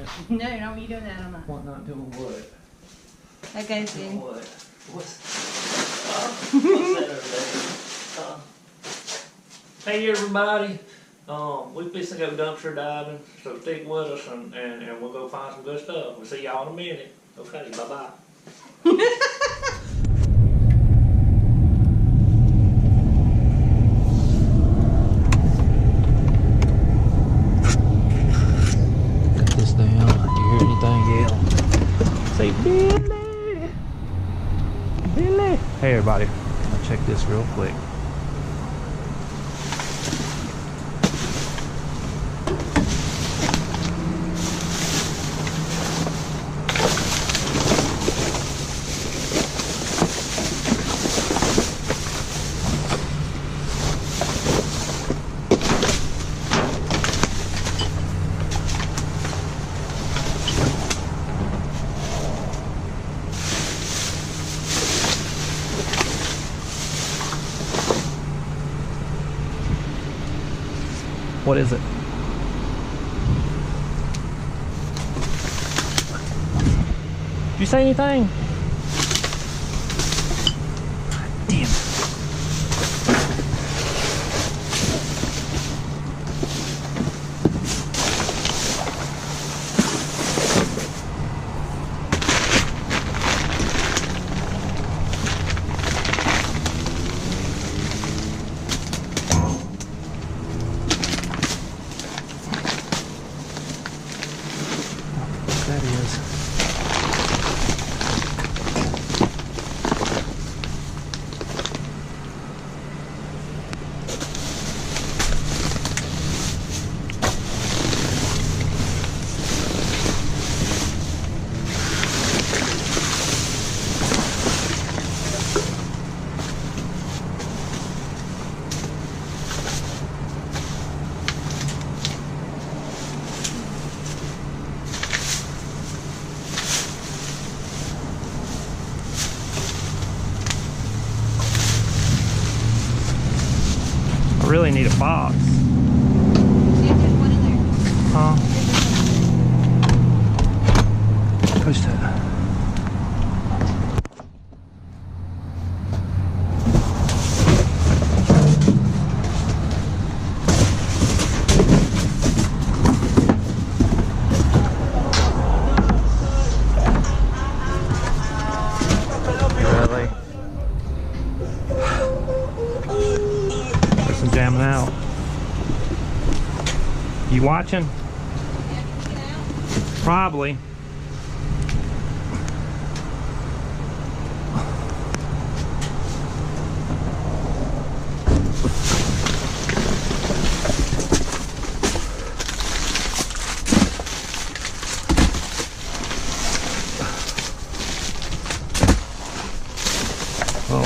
that? No, don't you doing that on that. What not doing what? That goes Doing in. what? What's that over there? Hey everybody. We fixing to go dumpster diving, so stick with us and we'll go find some good stuff. We'll see y'all in a minute. Okay, bye-bye. Cut this down. You hear anything, yell. Say Billy! Billy! Hey everybody, I'll check this real quick. What is it? Did you say anything? Damn it. That is. I really need a box. See if there's one in there. Huh? Push that. Really? There's some jamming out. You watching? Probably. Well,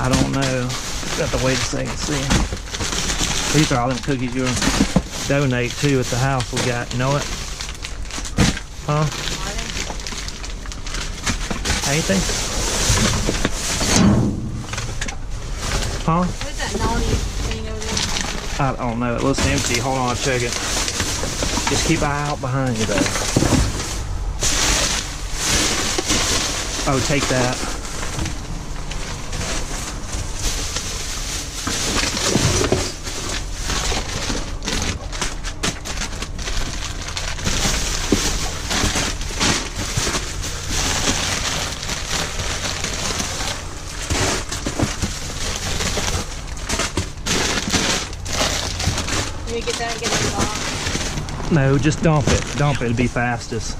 I don't know. Got to wait a second and see. These are all them cookies you'll donate to at the house we got. You know it? Huh? Anything? Huh? What's that naughty thing over there? I don't know. It looks empty. Hold on, I'll check it. Just keep an eye out behind you though. Oh, take that. Can you get that and get it in the box? No, just dump it. Dump it. It'll be fastest.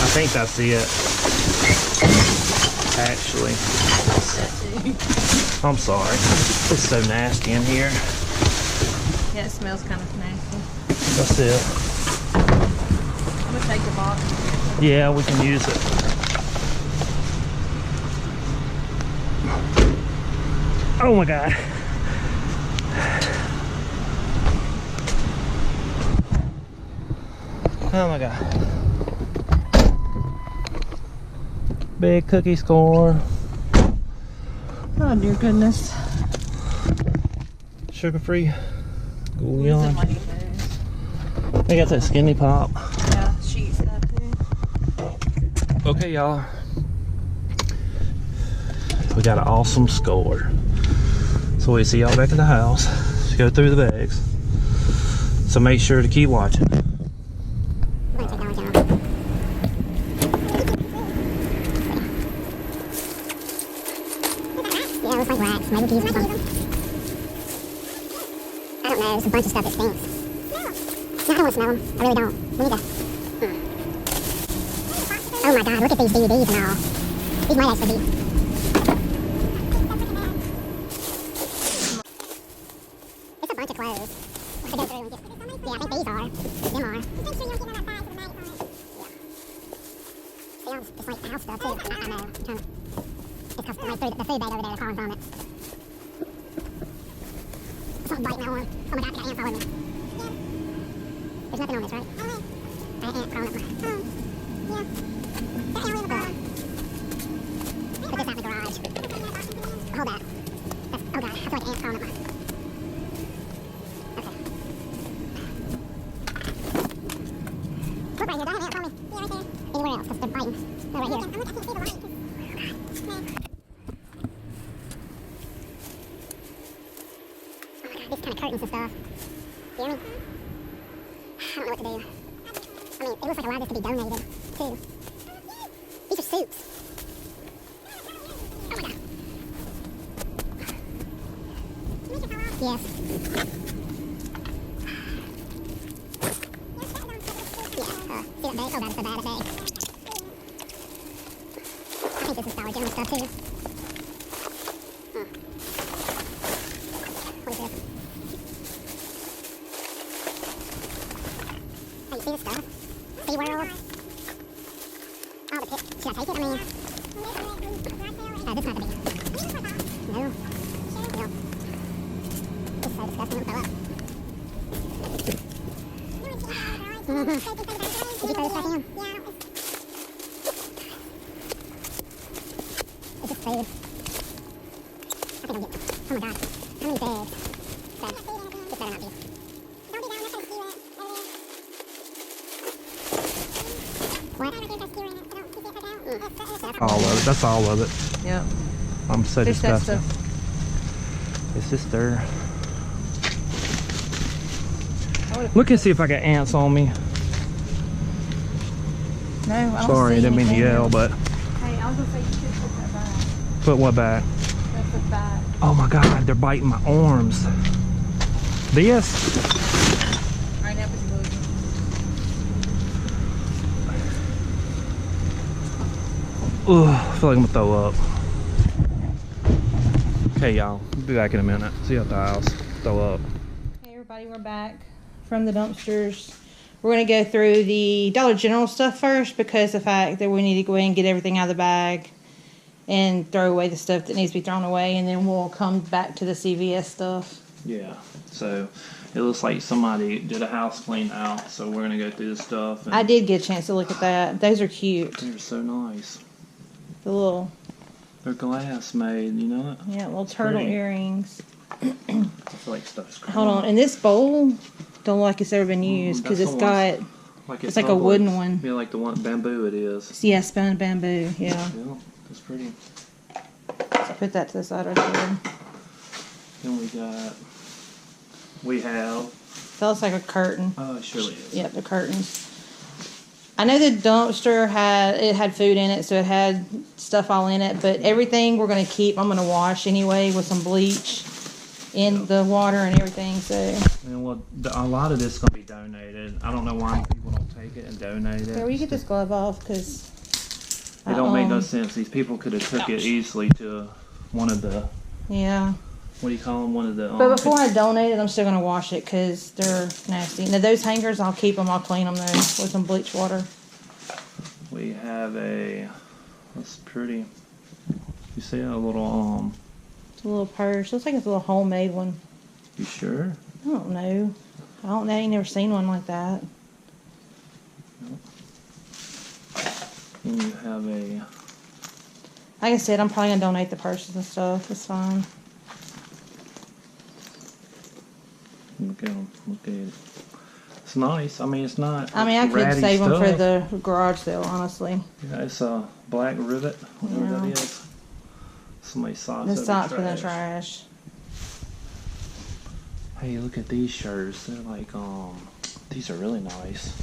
I think that's it. Actually. I'm sorry. It's so nasty in here. Yeah, it smells kind of nasty. That's it. I'm gonna take the box. Yeah, we can use it. Oh my God. Oh my god. Big cookie score. Oh dear goodness. Sugar free. What is it like those? They got that skinny pop. Yeah, sheet stuff too. Okay, y'all. We got an awesome score. So we see y'all back at the house. Let's go through the bags. So make sure to keep watching. Yeah, it looks like rats. Maybe these or something. I don't know. There's a bunch of stuff that stinks. No, I don't want to smell them. I really don't. We need to. Oh my god, look at these DVDs and all. These might actually be. It's a bunch of clothes. We'll have to go through and get. Yeah, I think these are. Them are. Just make sure you don't get on that side because the maggots on it. Yeah. See, it's like house stuff too. I know. I'm trying to. It's because like the food bag over there, the car from it. Something biting my arm. Oh my god, I got ants all over me. There's nothing on this, right? I got ants crawling up my... Yeah. Put this out in the garage. Hold that. That's, oh god, I feel like ants crawling up my... Okay. Look right here, do I have ants on me? Yeah, right there. Anywhere else, because they're biting. No, right here. I can't see the light. These kind of curtains and stuff. You hear me? I don't know what to do. I mean, it looks like a lot of this could be donated, too. These are suits. Oh my god. Yes. Yeah, see that bag? Oh god, it's so bad, that bag. I think this is Dollar General stuff, too. What is this? Oh, you see this stuff? SeaWorld? All the pic. Should I take it? I mean... this might be... No. No. This is so disgusting. It'll throw up. Did you throw this back in? Is this food? I think I'll get... Oh my god. How many bags? This better not be. What? All of it. That's all of it. Yep. I'm so There's that disgusted. stuff. It's just there. Look and see if I got ants on me. No, I don't Sorry, I see didn't mean to anything. yell, but Hey, I was gonna say you should put that back. put what back? That's the back. Oh my god, they're biting my arms. This? Alright, now put your lotion. Ugh, I feel like I'm gonna throw up. Okay, y'all. We'll be back in a minute. See you at the house. Throw up. Hey everybody, we're back from the dumpsters. We're going to go through the Dollar General stuff first because the fact that we need to go in and get everything out of the bag and throw away the stuff that needs to be thrown away, and then we'll come back to the CVS stuff. Yeah, so it looks like somebody did a house clean out, so we're gonna go through the stuff. And I did get a chance to look at that. Those are cute. they're so nice. The little, They're glass made, you know it? yeah, little turtle pretty. earrings. I feel like stuff's crazy. Hold on, and this bowl don't look like it's ever been used because that's it's the got, ones- Like it's like a wooden one. Yeah, like the one bamboo it is. Yeah, spun bamboo, yeah. Yeah, that's pretty. So put that to the side right there. Then we have, That looks like a curtain. oh, it surely is. Yep, the curtains. I know the dumpster had food in it, so it had stuff all in it, but everything we're going to keep, I'm going to wash anyway with some bleach in the water and everything, so. And well, a lot of this is going to be donated. I don't know why people don't take it and donate it. Here, will you get this glove off? Because It don't make no sense. These people could have took it easily to one of the, yeah. what do you call them? One of the. But before I donate it, I'm still going to wash it because they're nasty. Now, those hangers, I'll keep them. I'll clean them, though, with some bleach water. We have that's pretty. You see a little, It's a little purse. Looks like it's a little homemade one. you sure? I don't know. I ain't never seen one like that. And you have a. Like I said, I'm probably gonna donate the purses and stuff. It's fine. Look at them. Look at it. It's nice. I mean, it's not. I mean, I could ratty save them for stuff. the garage sale, honestly. Yeah, it's a black rivet, whatever Yeah. that is. Somebody's socks. The over socks for the trash. trash. Hey, look at these shirts. They're like, these are really nice.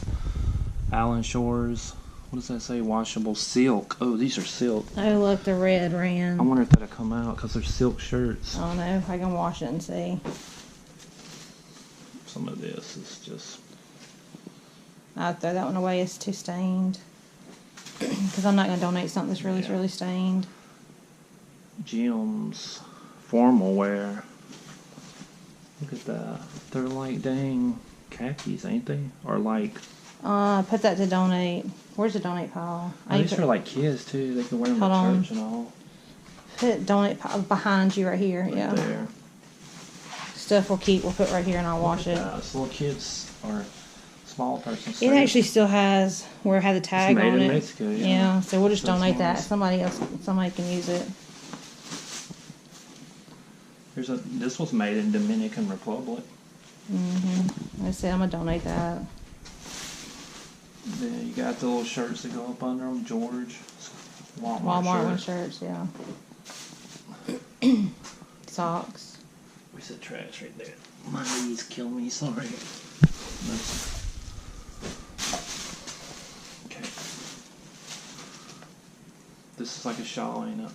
Allen Shores. What does that say? Washable silk. Oh, these are silk. Oh, look, the red I ran. wonder if that'll come out because they're silk shirts. I don't know. I can wash it and see. Some of this is just. I'd throw that one away. It's too stained. Because I'm not going to donate something that's really, Yeah. really stained. Gems. Formal wear. Look at that. They're like dang khakis, ain't they? Or like. Put that to donate. Where's the donate pile? Oh, these are like kids too. They can wear them Hold to on. church and all. Put donate pile behind you right here. Right Yeah. there. Stuff we'll keep. We'll put right here and I'll wash it. It's little kids or small persons. It actually still has where it had the tag made on in it. Mexico, yeah. Yeah, so we'll just So it's donate that. nice. Somebody can use it. This was made in Dominican Republic. I said I'm gonna donate that. Then you got the little shirts that go up under them. George. Walmart one shirt. shirts, yeah. Socks. We said trash right there. My knees kill me. Sorry. Okay. This is like a shawl, ain't it?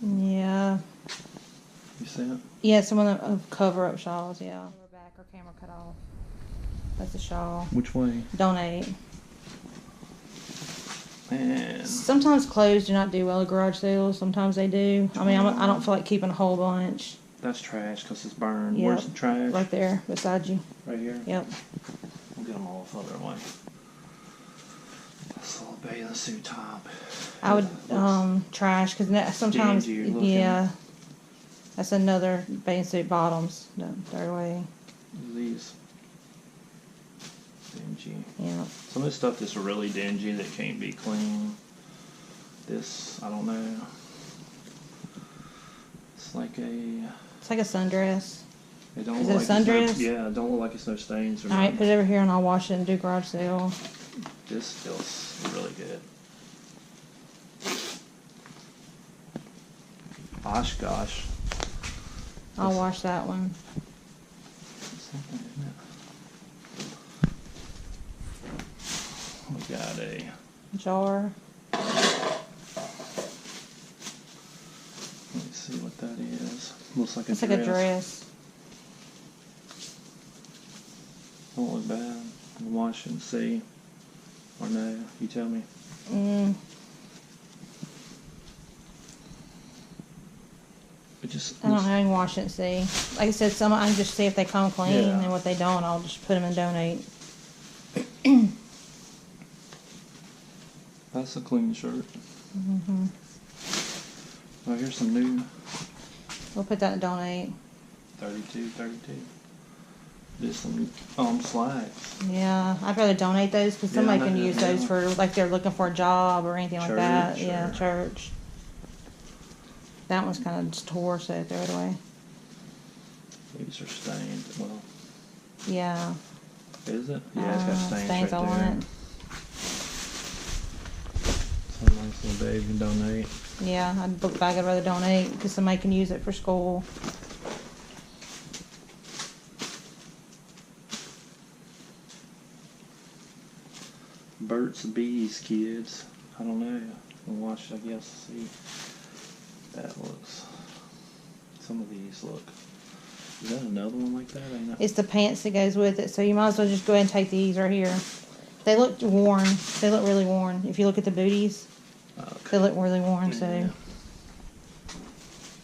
Yeah. You see it? Yeah, some of the cover up shawls, yeah. We're back, our camera cut off. That's a shawl. Which way? Donate. Man. Sometimes clothes do not do well at garage sales. Sometimes they do. I mean, I don't feel like keeping a whole bunch. That's trash because it's burned. Yep. Where's the trash? Right there, beside you. Right here? Yep. We'll get them all further away. This little bathing suit top. I would Looks trash because sometimes dingy looking. yeah, that's another bathing suit bottoms. No, throw away. These. Dingy. Yeah. Some of this stuff that's really dingy that can't be clean. This, I don't know. It's like a. It's like a sundress. It don't Is look it a like it's no- sundress? yeah, it don't look like it's no stains or All right, nothing. put it over here and I'll wash it and do garage sale. This feels really good. Oshkosh. I'll This- wash that one. Something, isn't it? We got a. Jar. Let me see what that is. Looks like a It's dress. like a dress. Don't look bad. We'll wash and see. Or no, you tell me. It just. I don't know. I can wash it and see. Like I said, some I can just see if they come clean, Yeah. and what they don't, I'll just put them in donate. That's a clean shirt. Oh, here's some new We'll put that in donate. 32. There's some slacks. Yeah, I'd rather donate those because somebody Yeah, can no, use yeah. those for like they're looking for a job or anything like that. Church, Yeah, or- church. That one's kind of just tore, so throw it away. These are stained. Well, Yeah. is it? Yeah, it's got stains right all there. on it. Some nice little baby can donate. Yeah, I'd look back. I'd rather donate because somebody can use it for school. Burt's Bees, kids. I don't know. We'll watch, I guess, see. That looks. Some of these look. Is that another one like that? Ain't it? It's the pants that goes with it, so you might as well just go ahead and take these right here. They look worn. They look really worn. If you look at the booties, they look really worn. Yeah. So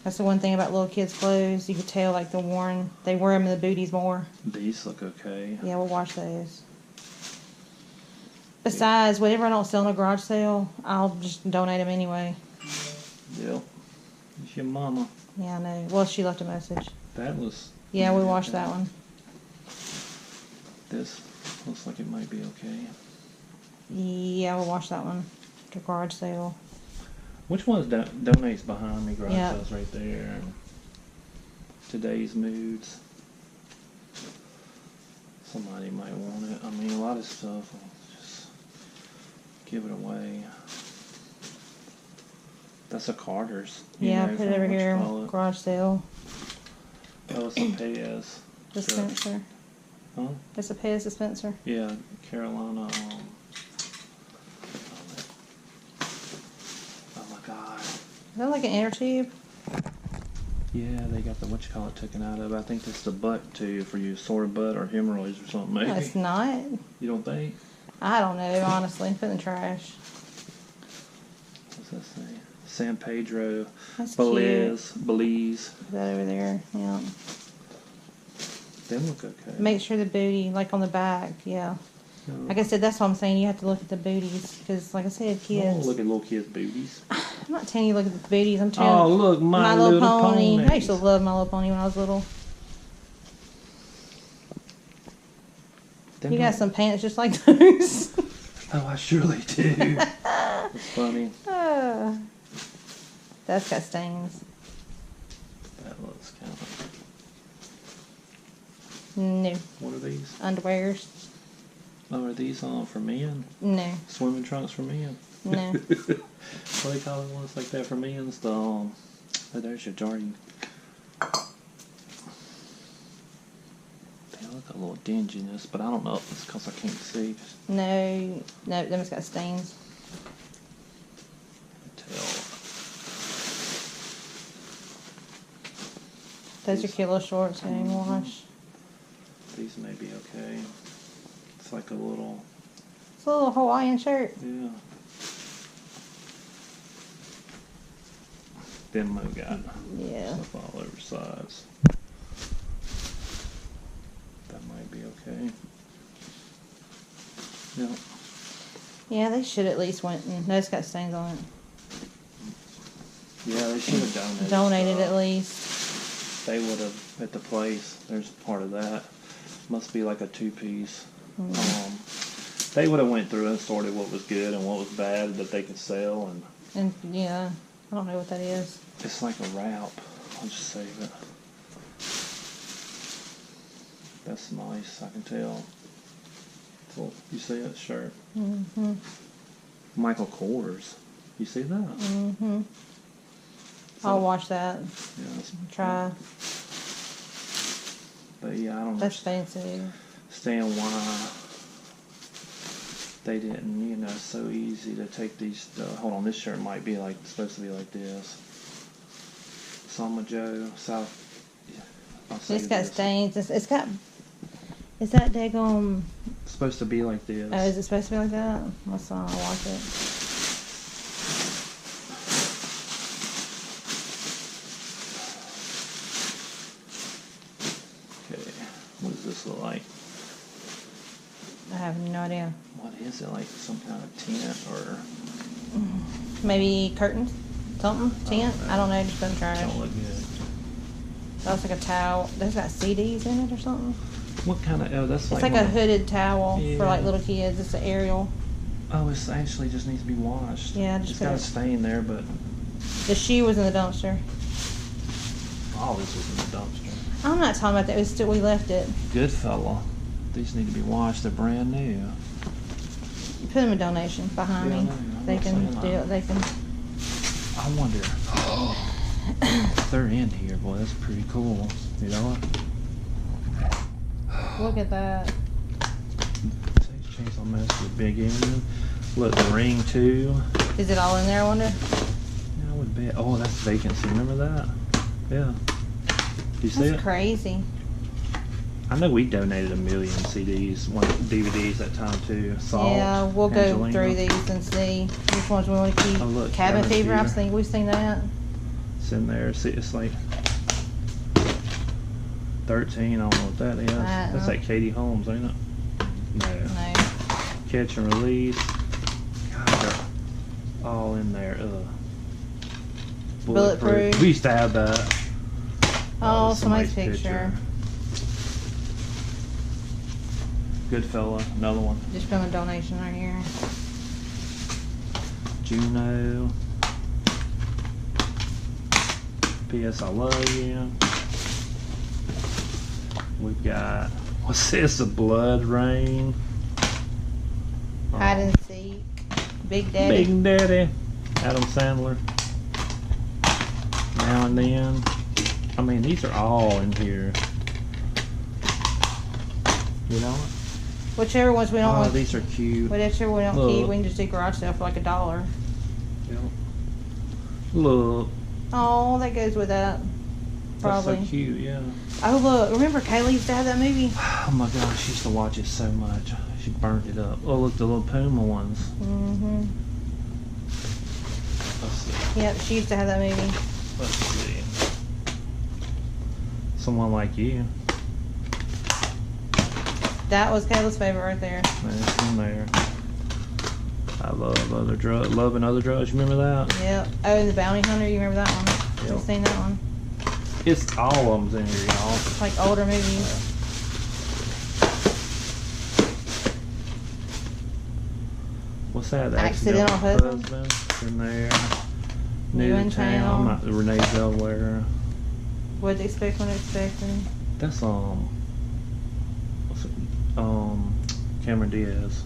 that's the one thing about little kids' clothes. You could tell like the worn. They wear them in the booties more. These look okay. Yeah, we'll wash those. Besides, whatever I don't sell in a garage sale, I'll just donate them anyway. Yep. It's your mama. Yeah, I know. Well, she left a message. That was. Yeah, we washed that one. This looks like it might be okay. Yeah, we'll wash that one. The garage sale. Which one's donates behind me? Garage Yeah. sales right there. And today's moods. Somebody might want it. I mean, a lot of stuff. I'll just give it away. That's a Carter's. you Yeah, know, put it from over here. whatchamacallit. Garage sale. Oh, it's a Pez. Dispenser. Huh? It's a Pez dispenser. Yeah, Carolina. Oh my God. Is that like an inner tube? Yeah, they got the whatchamacallit taken out of it. I think it's the butt too for you sore butt or hemorrhoids or something. Maybe. No, it's not. You don't think? I don't know, honestly. Put in the trash. What's that say? San Pedro, That's Belize. Put that over there. Yeah. Them look okay. Make sure the booty, like on the back, yeah. No. Like I said, that's what I'm saying. You have to look at the booties because, like I said, I don't kids. look at little kids' booties. I'm not telling you to look at the booties. I'm telling Oh, look, My Little Pony. I Ponies. used to love My Little Pony when I was little. Them You got don't- some pants just like those. Oh, I surely do. It's funny. That's got stains. That looks kind of. No. What are these? Underwears. Oh, are these on for men? No. Swimming trunks for men? No. What do they call it ones like that for men's? The oh, there's your Jordan. They look a little dinginess, but I don't know if it's because I can't see. No. No, them has got stains. Tell. Those are cute little shorts getting washed. These may be okay. It's like a little, It's a little Hawaiian shirt. yeah. Demo got Yeah. stuff all over sides. That might be okay. Yeah. Yeah, they should at least went and no, it's got stains on it. Yeah, they should have donated. Donated stuff. at least. They would have at the place. There's part of that. Must be like a 2-piece. They would have went through and sorted what was good and what was bad that they could sell, and And yeah, I don't know what that is. it's like a wrap. I'll just save it. That's nice. I can tell. So, you see that shirt? Mm-hmm. Michael Kors. You see that? Mm-hmm. I'll watch that. Yeah. That's, Try. But yeah, I don't That's fancy. understand why they didn't, so easy to take these, hold on, this shirt might be like, supposed to be like this. Sama Joe, South, yeah, I'll say It's got this. stains. It's got. Is that daggone? It's supposed to be like this. Oh, is it supposed to be like that? Let's I'll watch it. Okay, what does this look like? I have no idea. What is it, like some kind of tent or? Maybe curtains? Something? Tent? I don't know. Just don't try it. Don't look good. That's like a towel. There's got CDs in it or something. What kind of, oh, that's It's like. like a one of- hooded towel for Yeah. like little kids. It's an aerial. Oh, it's actually just needs to be washed. Yeah, just It's put got a it- stain there, but The shoe was in the dumpster. all this was in the dumpster. I'm not talking about that. It was still, we left it. Good fella. These need to be washed. They're brand new. Put them a donation behind Yeah, I me. know. I'm They not can saying do that. it. They can. I wonder. If they're in here, boy, that's pretty cool. You know what? Look at that. Chainsaw Massacre, big engine. Look, the ring too. Is it all in there? I wonder. Yeah, I would bet. Oh, that's vacancy. Remember that? Yeah. You see That's it? crazy. I know we donated 1 million CDs, DVDs that time too. Salt. Yeah, we'll go Angelina. through these and see which ones we want to keep. Oh, look, Cabin Cabin Fever. Fever. We've seen that. It's in there. See, it's like 13. I don't know what that is. That's like Katie Holmes, ain't it? No. No. Catch and Release. God, they're all in there. Bulletproof. We used to have that. Oh, that's somebody's picture. Good fella. Another one. Just put a donation right here. Juno. P.S. I love you. We've got, what's this? A Blood Rain. Hide and Seek. Big Daddy. Big Daddy. Adam Sandler. Now and Then. I mean, these are all in here. You know what? Whichever ones we don't Oh, want. these are cute. Whichever we don't Look. keep, we can just do garage sale for like $1. Yep. Look. Oh, that goes with that. Probably. That's so cute, yeah. Oh, look. Remember Kaylee used to have that movie? Oh my gosh, she used to watch it so much. She burnt it up. Oh, look, the little Puma ones. Mm-hmm. Let's see. Yep, she used to have that movie. Let's see. Someone Like You. That was Kayla's favorite right there. That's in there. I love Other Drugs. Love and Other Drugs. You remember that? Yep. Oh, and The Bounty Hunter. You remember that one? Yep. You've seen that one? It's all of them's in here, y'all. It's like older movies. What's that? The Accidental Husband? It's in there. New in Town. Not the Renee Zellweger. What to expect when expecting. That's what's it? Cameron Diaz,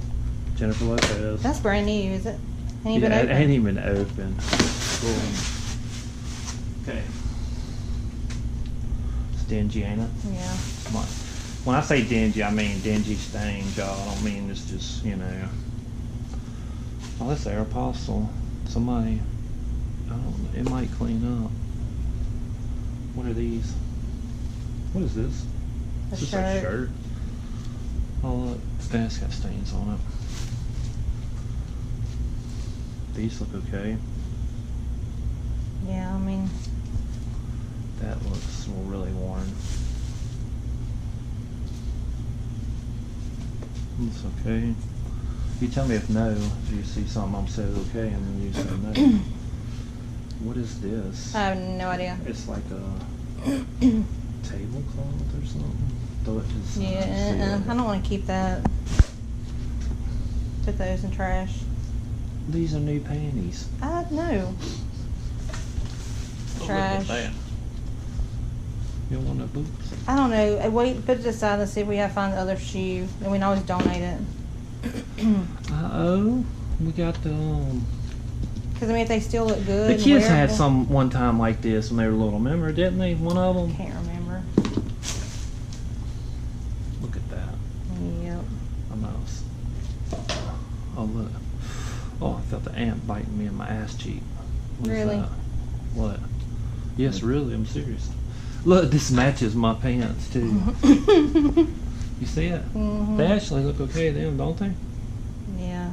Jennifer Lopez. That's brand new, is it? Ain't even yeah, open. it ain't even open. Cool. Okay. It's dingy, ain't it? Yeah. Come on. When I say dingy, I mean dingy stains, y'all. I don't mean it's just, you know. Oh, that's Aeropostale. Somebody, I don't know, it might clean up. What are these? What is this? A Is this shirt. a shirt? Oh look, it's got stains on it. These look okay. Yeah, I mean, That looks really worn. Looks okay. You tell me if no, if you see something I'm saying okay, and then you say no. What is this? I have no idea. It's like a tablecloth or something. Throw it to the side. Yeah, I don't want to keep that. Put those in trash. These are new panties. I know. Trash. Look at that. You don't want no boots? I don't know. Wait, put it aside and see if we have to find the other shoe. And we can always donate it. Uh-oh. We got the, Because, I mean, if they still look good. the and kids had wearable- some one time like this when they were little. Remember, didn't they? One of them? Can't remember. Look at that. Yep. A mouse. Oh, look. Oh, I felt the ant biting me in my ass cheek. What is Really? that? What? Yes, really. I'm serious. Look, this matches my pants, too. You see it? Mhm. They actually look okay, them, don't they? Yeah.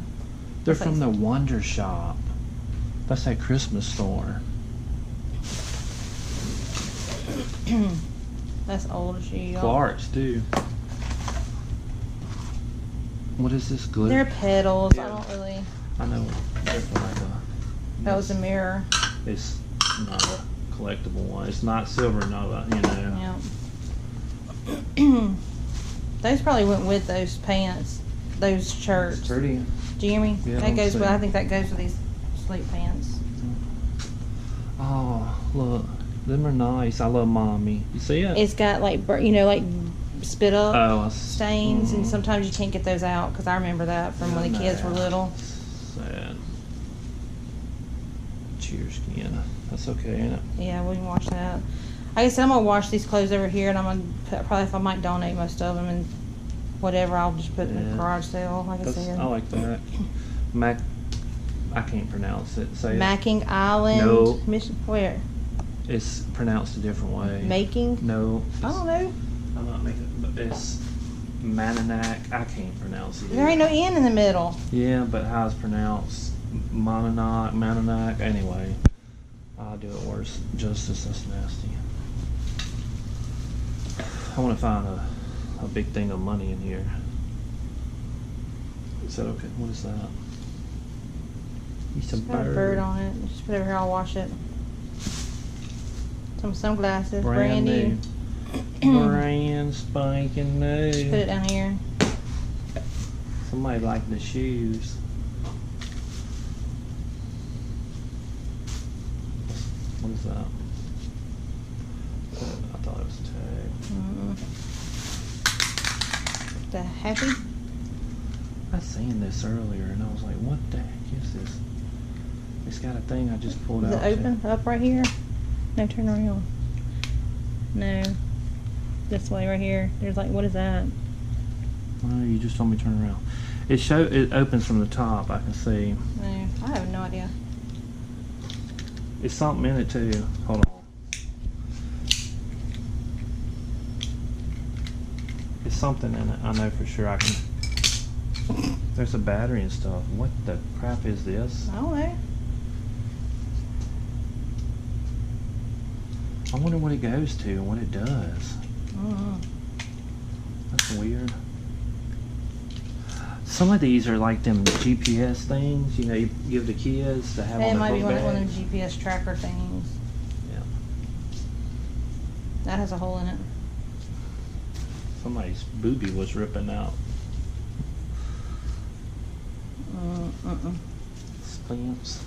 They're That's from like- the Wonder Shop. That's that Christmas store. That's old shoe. y'all. Clark's, too. What is this, glitter? They're pedals. Yeah. I don't really. I know. They're from like a... That was a mirror. It's not a collectible one. It's not Silver Nova, you know. Yeah. Those probably went with those pants, those shirts. It's pretty. Do you hear me? Yeah, that I'm goes with. seeing. I think that goes with these sleep pants. Oh, look. Them are nice. I love Mommy. You see it? It's got like like spit up Oh, stains, and sometimes you can't get those out because I remember that from when the kids were little. Sad. Cheers, Kiana. That's okay, ain't it? Yeah, we can wash that. Like I said, I'm gonna wash these clothes over here, and I'm gonna probably if I might donate most of them and whatever, I'll just put in Yeah. the garage sale. Like I said, I like that. I can't pronounce it. Say it. Macking Island. No. Mission. Where? It's pronounced a different way. Making. No. I don't know. I'm not making it, but it's Mananak. I can't pronounce it. There ain't no N in the middle. Yeah, but how it's pronounced? Mananak. Anyway, I'll do it worse. Justice, that's nasty. I want to find a big thing of money in here. Is that okay? What is that? It's a It's got a bird on it. Just put it over here. I'll wash it. Some sunglasses, brand new. Brand spanking new. Just put it down here. Somebody liked the shoes. What is that? I thought it was a tag. The happy? I seen this earlier and I was like, what the heck is this? It's got a thing I just pulled Is out. it open up right here? No, turn around. No. This way right here. There's like, what is that? Oh, you just told me to turn around. It opens from the top, I can see. No, I have no idea. It's something in it too. Hold on. It's something in it, I know for sure. I can. There's a battery and stuff. What the crap is this? I don't know. I wonder what it goes to and what it does. That's weird. Some of these are like them GPS things, you know, you give the kids to have It on might their be book one of them bags. GPS tracker things. Yeah. That has a hole in it. Somebody's boobie was ripping out. Splamps.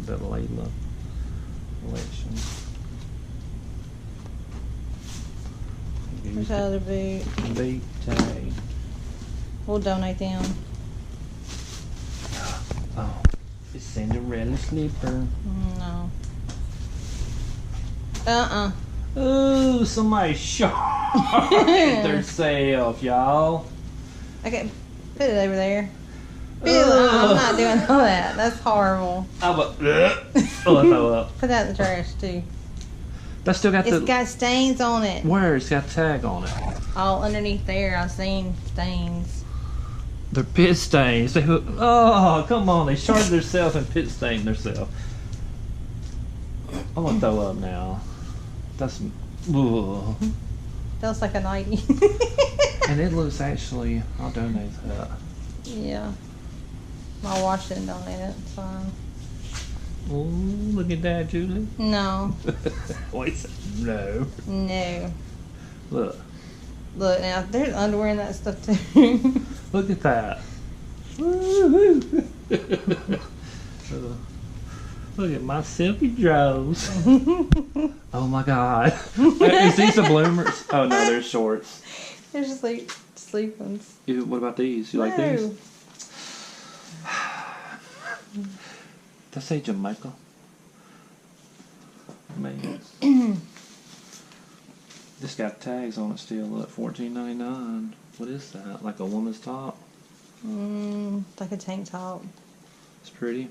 The Layla collection. There's the other boot. Boot tag. We'll donate them. Oh, it's Cinderella slipper. No. Ooh, somebody shot themselves, y'all. Okay, put it over there. I'm not doing all that. That's horrible. I throw up. Put that in the trash too. That still got It's got stains on it. Where? It's got a tag on it. All underneath there, I've seen stains. They're pit stains. Oh, come on. They sharded themselves and pit stained themselves. I'm gonna throw up now. That's. Ugh. Feels like a nightie. And it looks actually. I'll donate that. Yeah. I'll wash it and donate it. It's fine. Oh, look at that, Julie. No. Wait, no. No. Look. Look, now, there's underwear in that stuff too. Look at that. Woo-hoo. Look at my silky drawers. Oh my God. Is these the bloomers? Oh no, they're shorts. There's just like sleep ones. What about these? You like No. these? Does that say Jamaica? Man. This got tags on it still. Look, $14.99. What is that? Like a woman's top? It's like a tank top. It's pretty.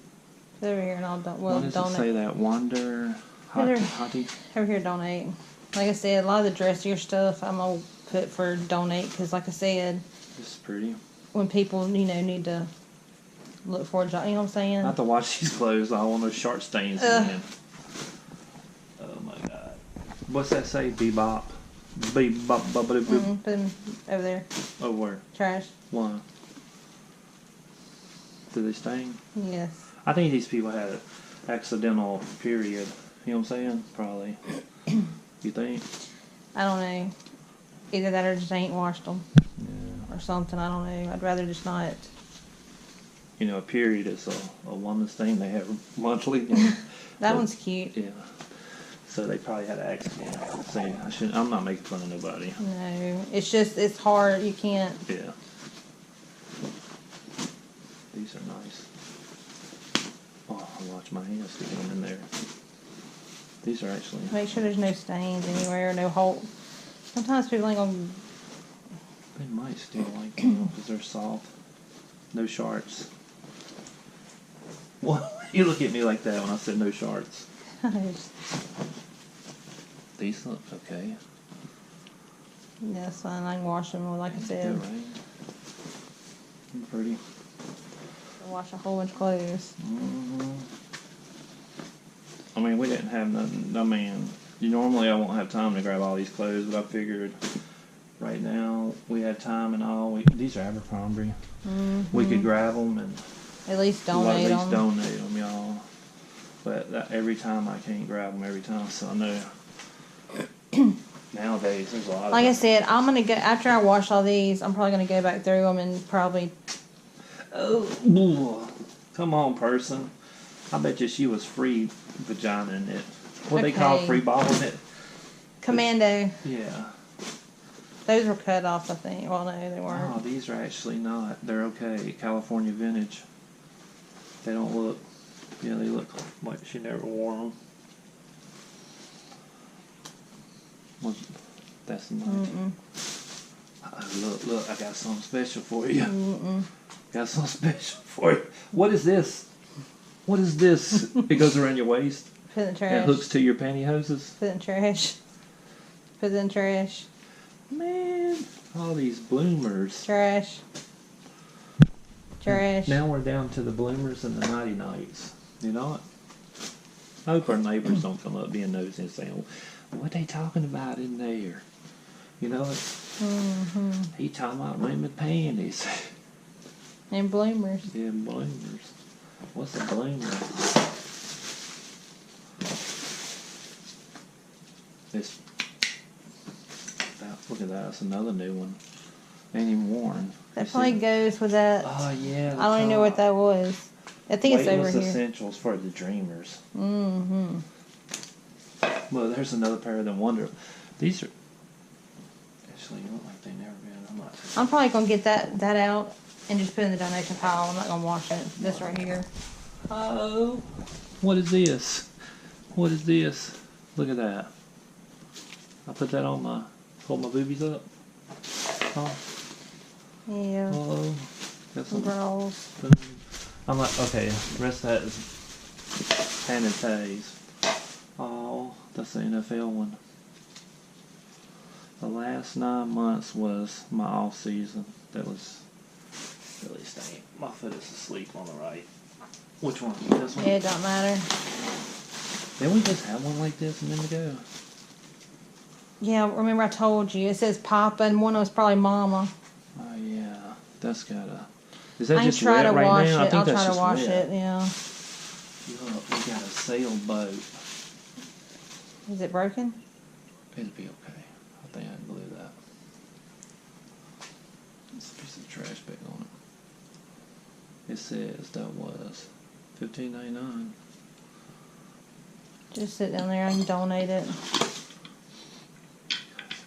Put it over here and I'll What does it say? donate. That Wonder Over- Hottie? Over here, donate. Like I said, a lot of the dressier stuff I'm gonna put for donate because, like I said, This is pretty. when people need to look for a job, you know what I'm saying? Not to wash these clothes. I want those sharp stains again. Oh my God. What's that say? Bebop. Bebop. Put them over there. Oh, where? Trash. Why? Do they stain? Yes. I think these people had an accidental period. You know what I'm saying? Probably. You think? I don't know. Either that or just ain't washed them Yeah. or something. I don't know. I'd rather just not. You know, a period is a woman's thing. They have monthly. That one's cute. Yeah. So they probably had an accident. See, I'm not making fun of nobody. No, it's just it's hard. You can't. Yeah. These are nice. Oh, I watch my hands sticking them in there. These are actually. Make sure there's no stains anywhere, no hole. Sometimes people ain't gonna. They might still like them because they're soft. No shards. What? You look at me like that when I said no shards. These look okay. Yeah, that's fine. I can wash them, like I They're said. right. They're pretty. I wash a whole bunch of clothes. I mean, we didn't have nothing. I mean, normally I won't have time to grab all these clothes, but I figured right now we had time and all. These are Abercrombie. We could grab them and At least we'll donate at least them. donate them, y'all. But every time I can't grab them every time, so I know nowadays there's a lot Like I of said, I'm gonna go after I wash all these. I'm probably gonna go back through them and probably Oh, come on, person. I bet you she was free vagina in it. What they call Okay. free balling it? Commando. Yeah. Those were cut off, I think. Well, no, they Oh, weren't. these are actually not. They're okay. California vintage. They don't look. Yeah, they look like she never wore them. That's nice. Look, I got something special for you. Got something special for you. What is this? What is this? It goes around your waist. Put it in the It trash. hooks to your pantyhoses. Put it in the trash. Put it in the trash. Man, all these bloomers. Trash. Trash. Now we're down to the bloomers and the nighty nights. You know what? I hope our neighbors don't come up being nosy and saying, "What they talking about in there?" You know what? He talking about women panties. And bloomers. Yeah, bloomers. What's a bloomer? This. Look at that. That's another new one. Ain't even worn. That You probably see? goes with that. Oh yeah. I don't even know what that was. I think it's over Weightless here. essentials for the dreamers. Mm-hmm. Well, there's another pair of them. Wonder. These are. Actually, look like they never been. I'm not. I'm probably gonna get that out and just put it in the donation pile. I'm not gonna wash it. This right here. Oh. What is this? What is this? Look at that. I put that on my. Hold my boobies up. Oh. Yeah. Oh. Got some. Brawls. Boom. I'm like, okay, the rest of that is Pan and Tays. Oh, that's the NFL one. The last 9 months was my off season. That was really staying. My foot is asleep on the right. Which one? This one? Yeah, it don't matter. Didn't we just have one like this a minute ago? Yeah, remember I told you. It says Papa and one was probably Mama. Oh yeah, that's gotta. Is that I ain't just try wet to right wash now? it. I think I'll that's try to just wash wet. it, yeah. Look, we got a sailboat. Is it broken? It'll be okay. I think I can glue that. There's a piece of trash bag on it. It says that was $15.99. Just sit down there and donate it.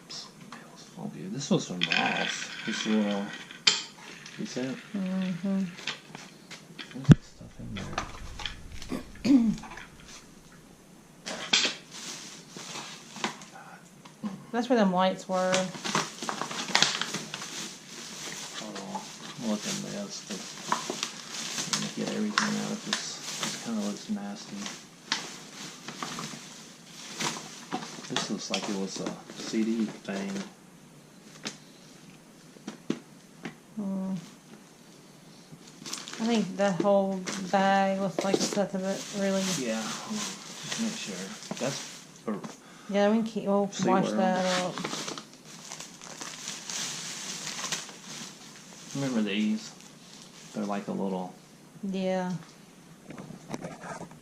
Smells funky. This was from Ross. This little. You see it? Mm-hmm. There's stuff in there. That's where them lights were. Hold on. I'm looking at this. But let me get everything out of this. This kind of looks nasty. This looks like it was a CD thing. I think that whole bag looks like it's nothing but really. Yeah. Hold on. Just make sure. That's. Yeah, we can keep. We'll See wash where that up. Remember these? They're like a little. Yeah. I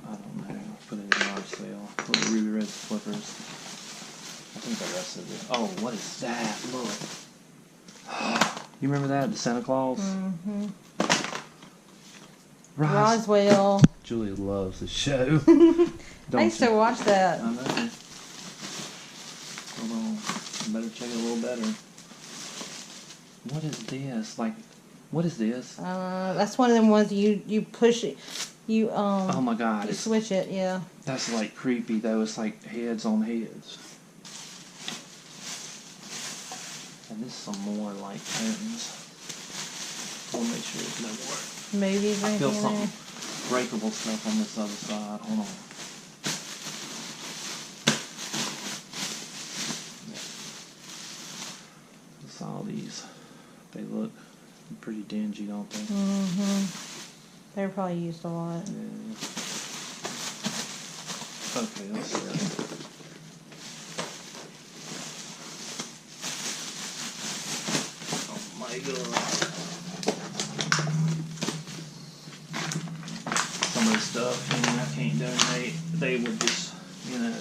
don't know. Put it in yard sale. Little ruby red flippers. I think the rest of it. Oh, what is that? Look. You remember that? The Santa Claus? Mm-hmm. Roswell. Roswell. Julie loves the show. I used to watch that. I know. Hold on. I better check it a little better. What is this? Like, what is this? That's one of them ones you push it. You Oh my God! You It's, switch it. Yeah. that's like creepy though. It's like heads on heads. And this is some more like curtains. We'll make sure there's no more. Movies or I feel anything in something there. breakable stuff on this other side. Hold on. It's all these. They look pretty dingy, don't they? Mm-hmm. They were probably used a lot. Yeah. Okay, let's see. Oh my God. Some of the stuff, I can't donate. They would just,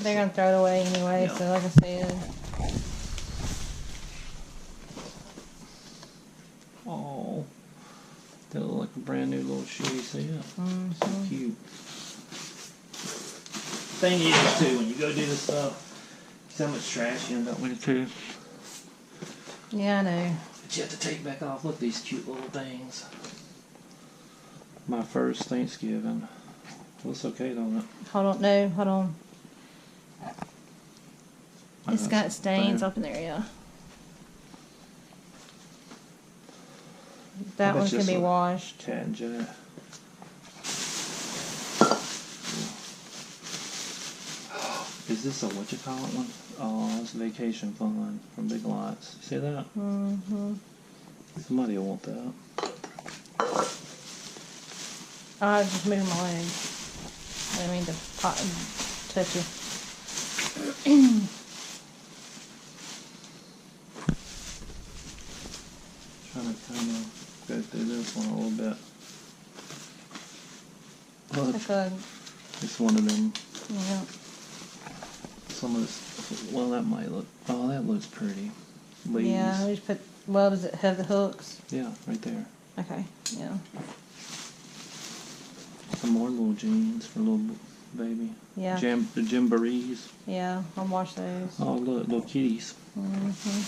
They're gonna throw it away anyway. Yeah. So like I said. Oh. That look like a brand new little shoe. See it? So cute. Thing is too, when you go do this stuff, see how much trash you end up with too. Yeah, I know. But you have to take back off. Look at these cute little things. My first Thanksgiving. Looks okay, don't it? Hold on, no, hold on. It's got stains up in there, yeah. That one can be washed. Cat and Jack. Is this a what you call it one? Oh, it's Vacation Fun from Big Lots. You see that? Mm-hmm. Somebody will want that. I just moved my leg. I didn't mean to touch you. Trying to kind of go through this one a little bit. Look, it's one of them. Yeah. Some of this, well, that might look, oh, that looks pretty. Leaves. Yeah, we just put, well, does it have the hooks? Yeah, right there. Okay, yeah. Some more little jeans for little baby. Yeah. The Jamborees. Yeah, I'll wash those. Oh, look, little kitties. Mm-hmm.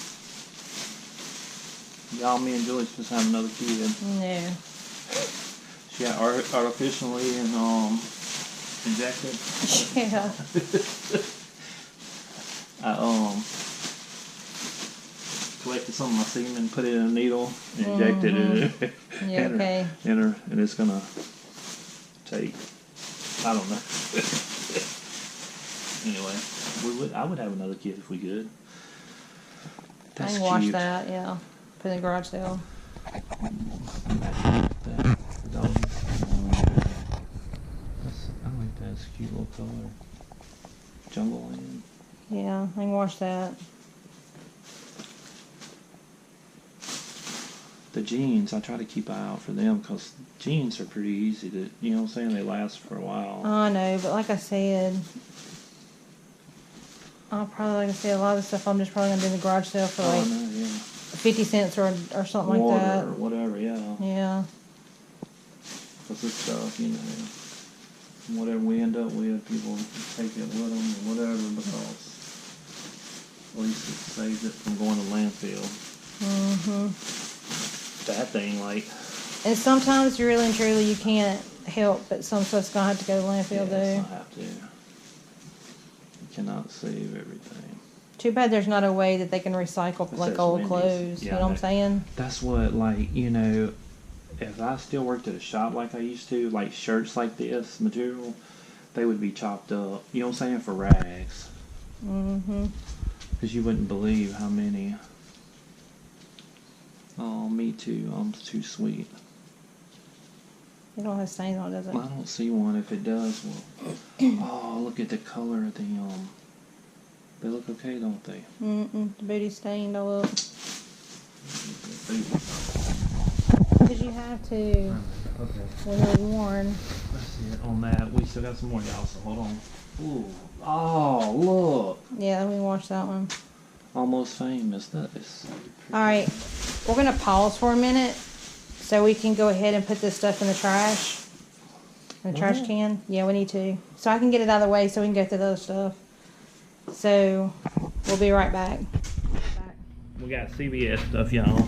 Y'all, me and Julie just had another kid. No. She got artificially and injected. Yeah. I collected some of my semen, put it in a needle, and injected it. Yeah, okay. And it's gonna take, I don't know. Anyway, I would have another kid if we could. That's I can wash cute. that, yeah. Put in the garage sale. That dog. I like that. It's a cute little color. Jungle Land. Yeah, I can wash that. The jeans, I try to keep an eye out for them because jeans are pretty easy to, you know what I'm saying? They last for a while. I know, but like I said, like I said, a lot of the stuff I'm just probably going to do in the garage sale for like 50 cents or something Water like that. or whatever, yeah. Yeah. Because this stuff, you know, whatever we end up with, people take it with them or whatever because at least it saves it from going to landfill. That thing, like... And sometimes really and truly you can't help, but some stuff's going to have to go to landfill yes, though. I have to. You cannot save everything. Too bad there's not a way that they can recycle like old clothes. Yeah, you know what I'm saying? That's what, like, you know, if I still worked at a shop like I used to, like shirts like this material, they would be chopped up. You know what I'm saying? For rags. Because you wouldn't believe how many. Oh, me too. I'm too sweet. It don't have stains on it, does it? I don't see one. If it does, well. Oh, look at the color of the They look okay, don't they? The booty stained all up. Because you have to. Okay. When they're worn. Let's see it on that. We still got some more, y'all, so hold on. Ooh. Oh, look. Yeah, let me wash that one. Almost famous. That is. Alright, we're going to pause for a minute so we can go ahead and put this stuff in the trash. In the trash can. Yeah, we need to. So I can get it out of the way so we can go through the other stuff. So, we'll be right back. We got CBS stuff, y'all. I'm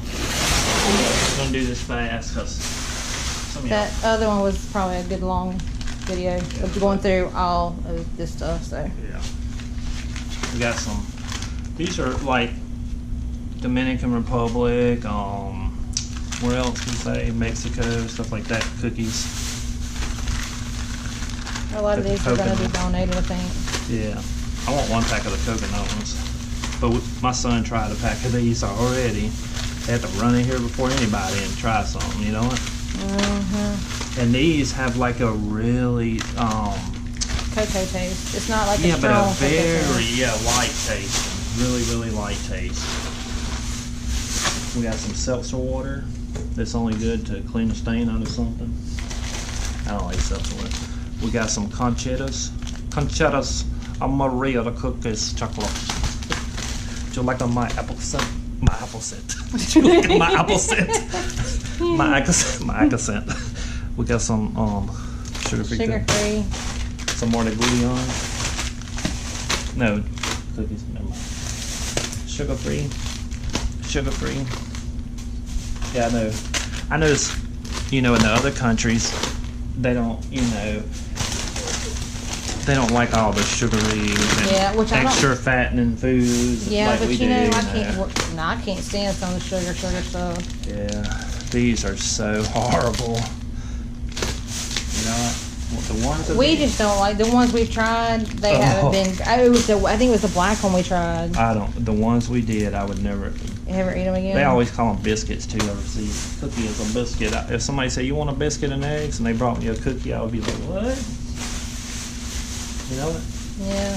going to do this fast because some of y'all. That other one was probably a good long video of going through all of this stuff, so. Yeah. We got some. These are like Dominican Republic, where else can you say? Mexico, stuff like that, cookies. A lot of these are going to be donated, I think. Yeah. I want one pack of the coconut ones. But my son tried a pack of these already. They had to run in here before anybody and try something, you know what? And these have like a really cocoa taste. It's not like a but strong a very taste. light taste. Really, really light taste. We got some seltzer water that's only good to clean a stain out of something. I don't like seltzer water. We got some conchitas Maria, the cookies chocolate. Do you like my apple cinnamon? My apple scent. Look at my apple scent. My accent. We got some sugar-free. Sugar-free. Some more to glue on. No, cookies. Never mind. Sugar-free. Sugar-free. Yeah, I know. I noticed, in the other countries, they don't, they don't like all the sugary and which I don't- extra fattening foods like but we do. I can't stand some of the sugar stuff. Yeah, these are so horrible. The ones that We just don't like the ones we've tried. They haven't been. I think it was the black one we tried. The ones we did, I would never Ever eat them again? They always call them biscuits too. I see cookie is a biscuit. If somebody say you want a biscuit and eggs, and they brought me a cookie, I would be like, what? You know it? Yeah.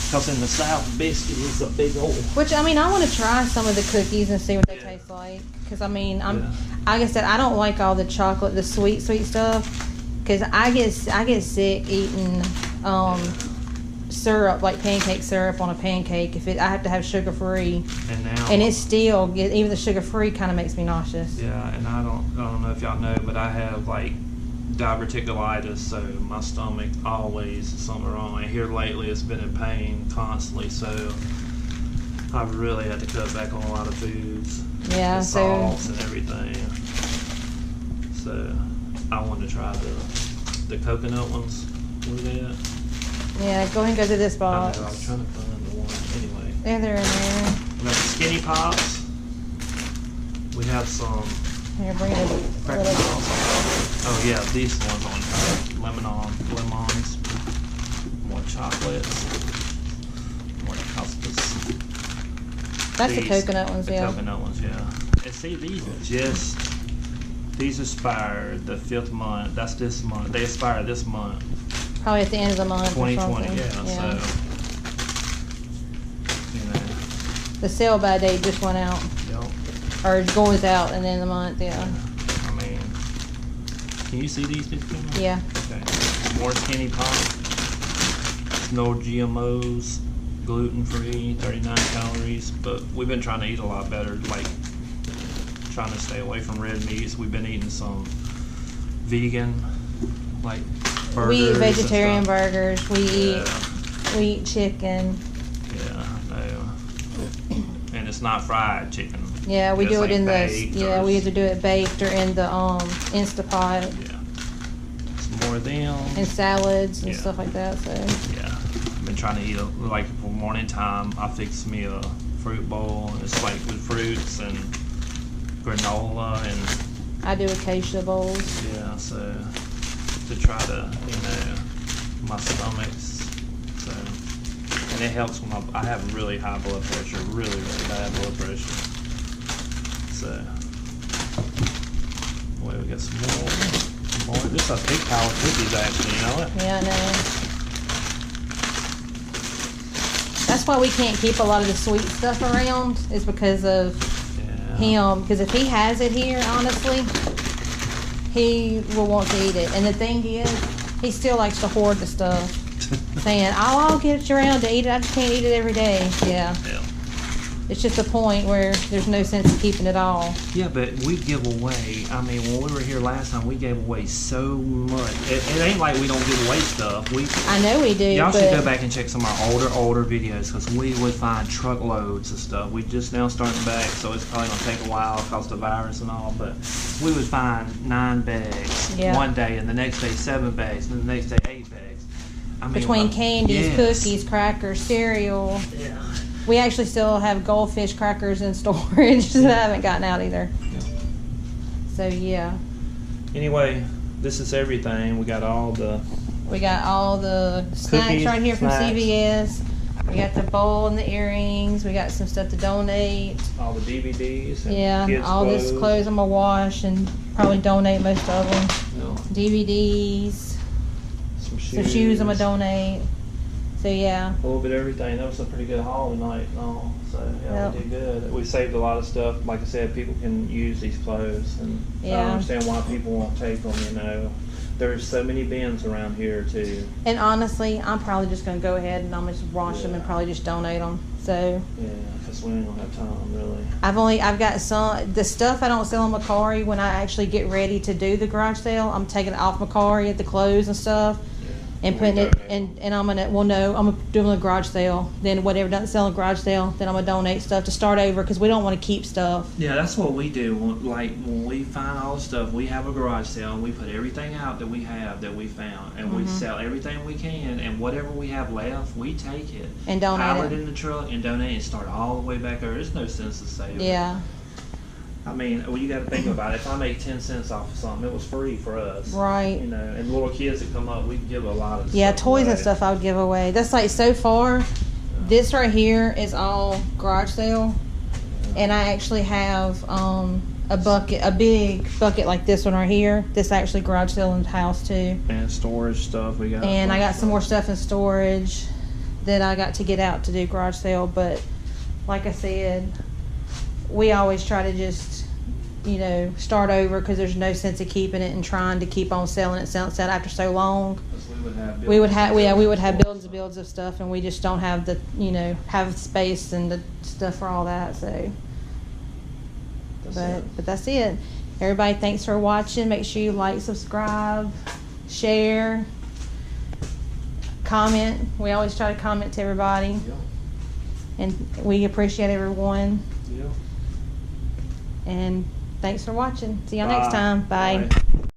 Because in the South, biscuit is a big old. Which I want to try some of the cookies and see what they taste like. Because like I said, I don't like all the chocolate, the sweet stuff. Because I get sick eating syrup, like pancake syrup on a pancake. I have to have sugar free. And it's still, even the sugar free kind of makes me nauseous. Yeah, and I don't know if y'all know, but I have like diverticulitis, so my stomach always is something wrong. And here lately, it's been in pain constantly, so I've really had to cut back on a lot of foods. Yeah, the salts and everything. So I wanted to try the coconut ones. What are they at? Yeah, go ahead and go to this I box. know, I was trying to find the one. Anyway. There, they're in there. We got the Skinny Pops. We have some Here, bring it a cracker little. pops. Oh yeah, these ones on lemons. More chocolates. More custards. That's the coconut ones, yeah. Coconut ones, yeah. And see, these expire the 5th month. That's this month. They expire this month. Probably at the end of the month. 2020, or yeah. something. So, The sell by date just went out. Yep. Or it goes out in the end of the month, yeah. I mean, can you see these? Yeah. Okay. More Skinny Pop. No GMOs. Gluten-free, 39 calories. But we've been trying to eat a lot better, like trying to stay away from red meats. We've been eating some vegan, like burgers. We eat vegetarian and stuff. burgers. We eat chicken. Yeah, no. And it's not fried chicken. Yeah, we do it in the we either do it baked or in the Instapot. Yeah. Some more of them. And salads and stuff like that. So yeah, I've been trying to eat like for morning time. I fix me a fruit bowl. It's like with fruits and granola and. I do acacia bowls. Yeah, so to try to my stomach's so. And it helps when I have really high blood pressure, really, really bad blood pressure. So, wait, we got some more. This is big pile of cookies, actually, you know it? Yeah, I know. That's why we can't keep a lot of the sweet stuff around, is because of him. Because if he has it here, honestly, he will want to eat it. And the thing is, he still likes to hoard the stuff. Saying, I'll get you around to eat it. I just can't eat it every day. Yeah. It's just a point where there's no sense in keeping it all. Yeah, but we give away. I mean, when we were here last time, we gave away so much. It ain't like we don't give away stuff. I know we do. Y'all should go back and check some of our older videos, because we would find truckloads of stuff. We just now starting back, so it's probably gonna take a while because of the virus and all. But we would find 9 bags one day, and the next day 7 bags, and the next day 8 bags. I mean, between candies, cookies, crackers, cereal. Yeah. We actually still have goldfish crackers in storage that I haven't gotten out either. Yeah. So yeah. Anyway, this is everything. We got all the snacks right here from CVS. We got the bowl and the earrings. We got some stuff to donate. All the DVDs. And kids' all clothes. This clothes I'm gonna wash and probably donate most of them. No. DVDs. Some shoes I'm gonna donate. So yeah. A little bit of everything. That was a pretty good haul tonight and all. So yeah, we did good. We saved a lot of stuff. Like I said, people can use these clothes, and I don't understand why people won't take them. There's so many bins around here too. And honestly, I'm probably just gonna go ahead and I'm just wash them and probably just donate them. So Yeah, because we ain't gonna have time, really. I've got some, the stuff I don't sell on Macari, when I actually get ready to do the garage sale, I'm taking it off Macari at the close and stuff. Yeah. And putting it, and I'm gonna, well, no, I'm doing a garage sale. Then whatever doesn't sell in a garage sale, then I'm gonna donate stuff to start over, because we don't want to keep stuff. Yeah, that's what we do. Like, when we find all the stuff, we have a garage sale, and we put everything out that we have that we found, and we sell everything we can, and whatever we have left, we take it And donate pile it. it in the truck and donate and start all the way back over. There's no sense to save it. Yeah, I mean, well, you got to think about it. If I make 10 cents off of something, it was free for us. right. You know, and little kids that come up, we can give a lot of Yeah, stuff toys and away. stuff I would give away. That's like, so far, this right here is all garage sale. And I actually have a bucket, a big bucket like this one right here. This actually garage sale in the house too. And storage stuff we got. And I got some more stuff in storage that I got to get out to do garage sale. But like I said, we always try to just, you know, start over, because there's no sense of keeping it and trying to keep on selling it after so long. We would have buildings and builds of stuff, and we just don't have the, you know, have space and the stuff for all that. So, but that's it. Everybody, thanks for watching. Make sure you like, subscribe, share, comment. We always try to comment to everybody, and we appreciate everyone. Yeah. And thanks for watching. See y'all next time. Bye.